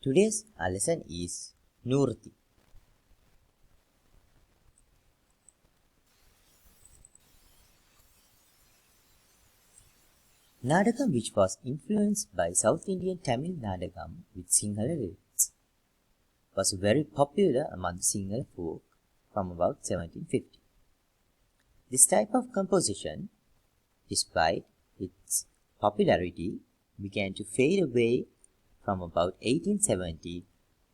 Today's lesson is Nurthi. Nadagam, which was influenced by South Indian Tamil Nadagam with Sinhala lyrics, was very popular among the Sinhala folk from about 1750. This type of composition, despite its popularity, began to fade away from about 1870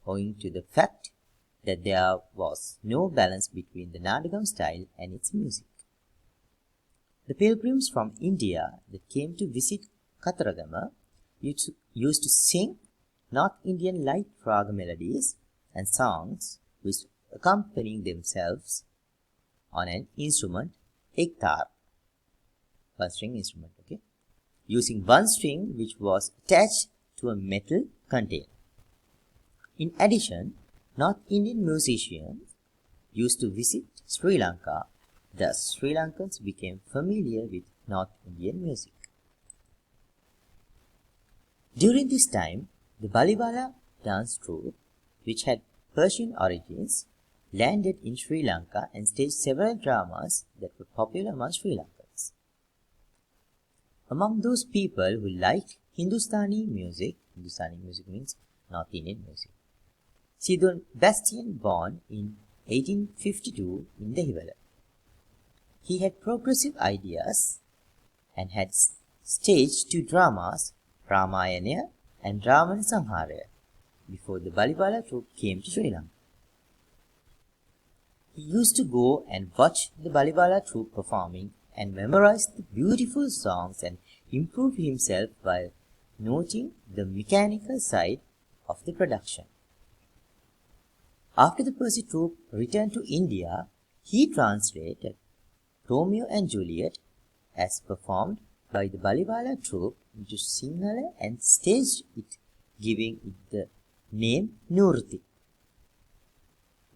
owing to the fact that there was no balance between the Nadagam style and its music. The pilgrims from India that came to visit Kataragama used to sing North Indian light raga melodies and songs which accompanying themselves on an instrument, ektar, one string instrument, using one string which was attached to a metal container. In addition, North Indian musicians used to visit Sri Lanka. Thus, Sri Lankans became familiar with North Indian music. During this time, the Baliwala dance troupe, which had Persian origins, landed in Sri Lanka and staged several dramas that were popular among Sri Lankans. Among those people who liked Hindustani music means North Indian music, Sidon Bastian, born in 1852 in Dehiwala. He had progressive ideas and had staged two dramas, Ramayana and Ramana Sanhara, before the Baliwala troupe came to Sri Lanka. He used to go and watch the Baliwala troupe performing and memorize the beautiful songs and improve himself while noting the mechanical side of the production. After the Percy troupe returned to India, he translated Romeo and Juliet as performed by the Baliwala troupe into Sinhala and staged it, giving it the name Nurthi.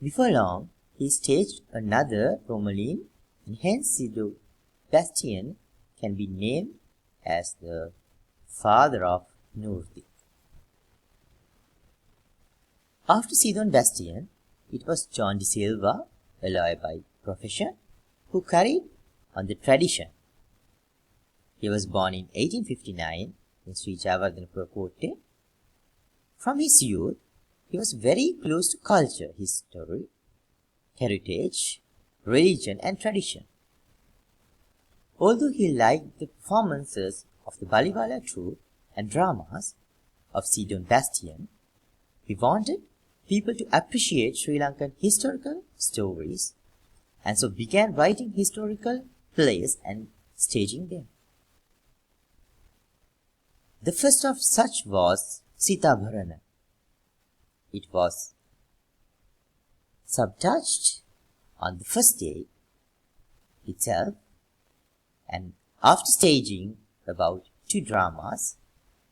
Before long, he staged another Romaline, and hence Sidon Bastian can be named as the father of Nurthi. After Sidon Bastian, it was John de Silva, a lawyer by profession, who carried on the tradition. He was born in 1859 in Sri Jayawardhanapura Kotte. From his youth, he was very close to culture, history, heritage, religion and tradition. Although he liked the performances of the Baliwala troupe and dramas of Sidon Bastian, he wanted people to appreciate Sri Lankan historical stories and so began writing historical plays and staging them. The first of such was Sita Bharana. It was subjudged on the first day itself, and after staging about two dramas,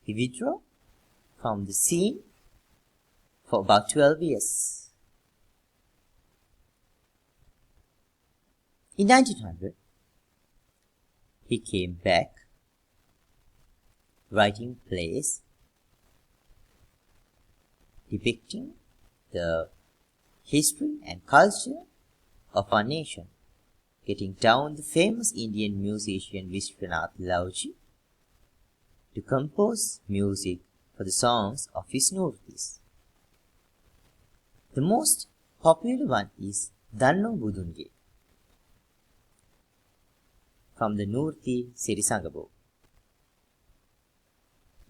he withdrew from the scene for about 12 years. In 1900, he came back writing plays depicting the history and culture of our nation, getting down the famous Indian musician Vishwanath Lavji to compose music for the songs of his Nurthis. The most popular one is Danno Budunge from the Nurthi Sirisangabo.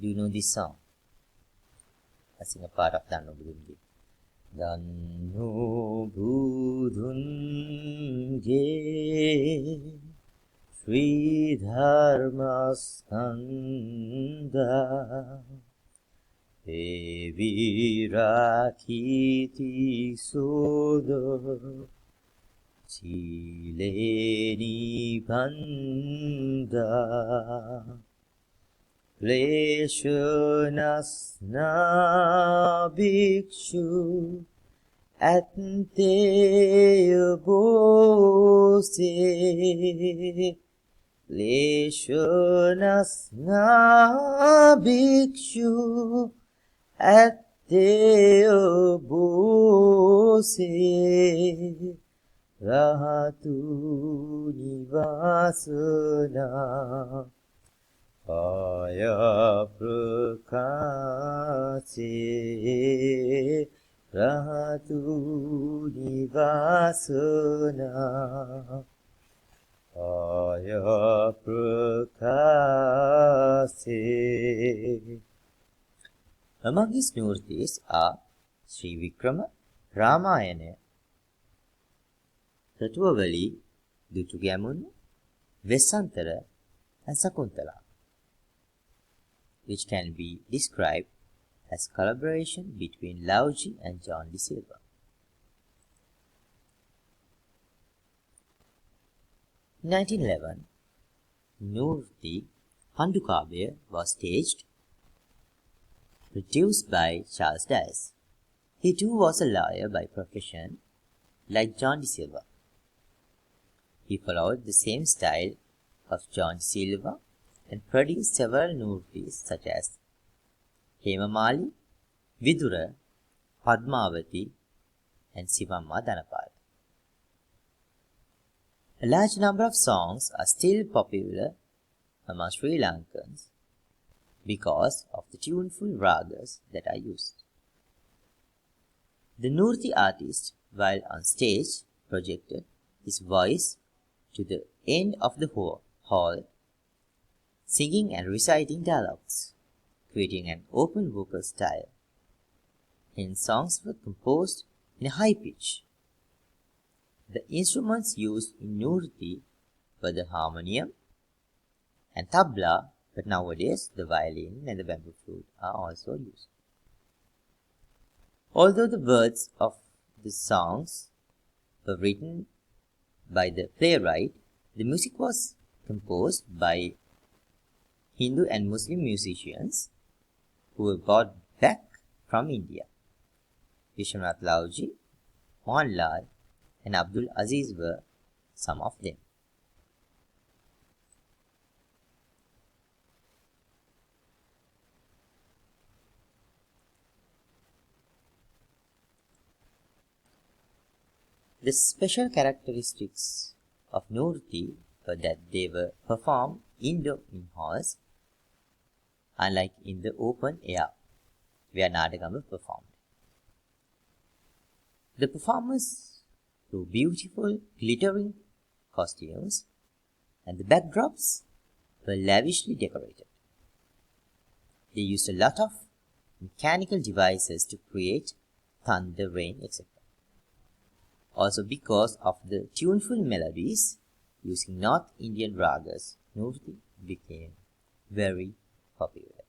Do you know this song? I sing a part of Danno Budunge. Danno Budunge Sri Dharma Skanda Devi Rakiti Sodo Chileni Banda Kleshanasna Bhikshu Atteya Bose Kleshanasna Bhikshu Atteya Deo Bose Rahatu Nivasana Aya Prakase Rahatu Nivasana Aya Prakase. Among his Nurthis are Sri Vikrama, Ramayana, Ratuvavali, Dutugamunu, Vesantara, and Sakuntala, which can be described as collaboration between Lauji and John de Silva. In 1911, Nurthi Pandukabaya was staged, produced by Charles Dice. He too was a lawyer by profession, like John de Silva. He followed the same style of John de Silva and produced several Nurthis such as Hemamali, Vidura, Padmavati, and Sivamma Dhanapala. A large number of songs are still popular among Sri Lankans because of the tuneful ragas that are used. The Nurthi artist, while on stage, projected his voice to the end of the hall, singing and reciting dialogues, creating an open vocal style. Hence, songs were composed in a high pitch. The instruments used in Nurthi were the harmonium and tabla, but nowadays the violin and the bamboo flute are also used. Although the words of the songs were written by the playwright, the music was composed by Hindu and Muslim musicians who were brought back from India. Vishwanath Lauji, Mohanlal, and Abdul Aziz were some of them. The special characteristics of Nurthi were that they were performed indoor in halls, unlike in the open air, where Nadagam were performed. The performers wore beautiful, glittering costumes, and the backdrops were lavishly decorated. They used a lot of mechanical devices to create thunder, rain, etc. Also, because of the tuneful melodies using North Indian ragas, Nurthi became very popular.